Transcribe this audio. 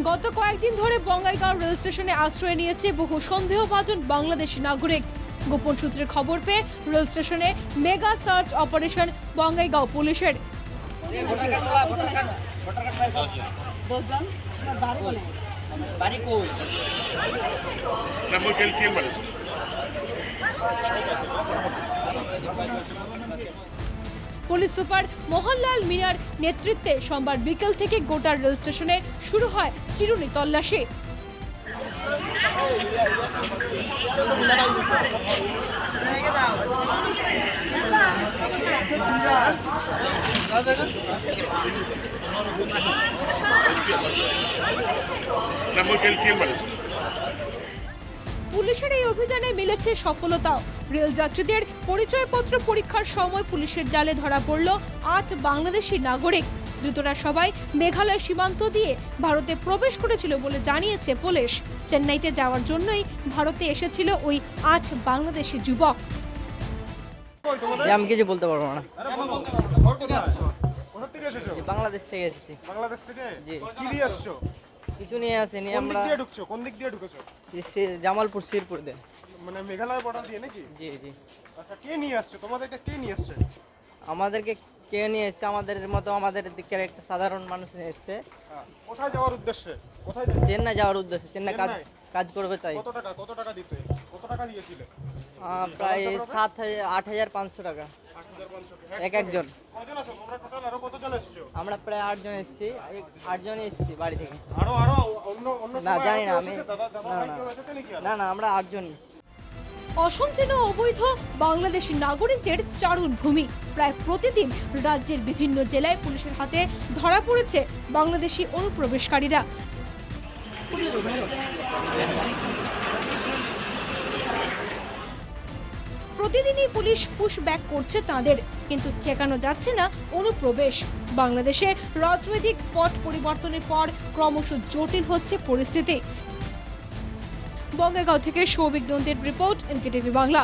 গত কয়েকদিন ধরে বঙ্গাইগাঁও রেল স্টেশনে আশ্রয় নিয়েছে বহু সন্দেহভাজন বাংলাদেশি নাগরিক। গোপন সূত্রে খবর পেয়ে রেল স্টেশনে মেগা সার্চ অপারেশন বঙ্গাইগাঁও পুলিশের। পুলিশ সুপার মোহনলাল মিনার নেতৃত্বে সোমবার বিকেল থেকে গোটা রেল স্টেশনে শুরু হয় চিরুনি তল্লাশি। পুলিশের এই অভিযানে মিলেছে সফলতাও। রেল যাত্রীদের পরিচয়পত্র পরীক্ষার সময় পুলিশের জালে ধরা পড়ল ৮ বাংলাদেশি নাগরিক। ধৃতরা সবাই মেঘালয় সীমান্ত দিয়ে ভারতে প্রবেশ করেছিল বলে জানিয়েছে পুলিশ। চেন্নাইতে যাওয়ার জন্যই ভারতে এসেছিল ওই ৮ বাংলাদেশি যুবক। আমি কিছু বলতে পারবো না। বাংলাদেশ থেকে এসেছি। বাংলাদেশ থেকে? জি। কি নিয়ে আসছো? কিছু নিয়ে আসেনি আমরা। কোন দিক দিয়ে ঢুকছো? কোন দিক দিয়ে ঢুকেছো? জামালপুর শিরপুর দিয়ে। মানে মেঘালয় বর্ডার দিয়ে নাকি? জি জি। আচ্ছা, কে নিয়ে আসছো? তোমাদেরকে কে নিয়ে আসছে? আমাদেরকে কে নিয়ে এসেছে? আমাদের মতো আমাদের দিকের একটা সাধারণ মানুষ নিয়ে এসেছে। কোথায় যাওয়ার উদ্দেশ্যে? কোথায়? চেন্নাই যাওয়ার উদ্দেশ্যে। চেন্নাই কাজ করবে তাই। কত টাকা দিতে? কত টাকা দিয়েছিলে? প্রায় 8,500 টাকা 8,500 এক একজন। কজন আছো তোমরা? টোটাল আরো কতজন এসেছো? আমরা প্রায় 8 জন এসেছি। 8 জনই এসেছি বাড়ি থেকে। আরো অন্য না সময় জানি না কেউ আমি। এসেছে? দাদা ভাই কেউ এসেছে নাকি? না আমরা 8 জনই। অসংচিত অবৈধ বাংলাদেশি নাগরিকদের চারণ ভূমি। প্রায় প্রতিদিন রাজ্যের বিভিন্ন জেলায় পুলিশের হাতে ধরা পড়েছে বাংলাদেশি অনুপ্রবেশকারীরা। প্রতিদিনই পুলিশ পুশব্যাক করছে তাদের, কিন্তু ঠেকানো যাচ্ছে না অনুপ্রবেশ। বাংলাদেশে রাজনৈতিক পট পরিবর্তনের পর ক্রমশ জটিল হচ্ছে পরিস্থিতি। বঙ্গাইগাঁও থেকে সৌভিক নন্দীর রিপোর্ট, এনকেটিভি বাংলা।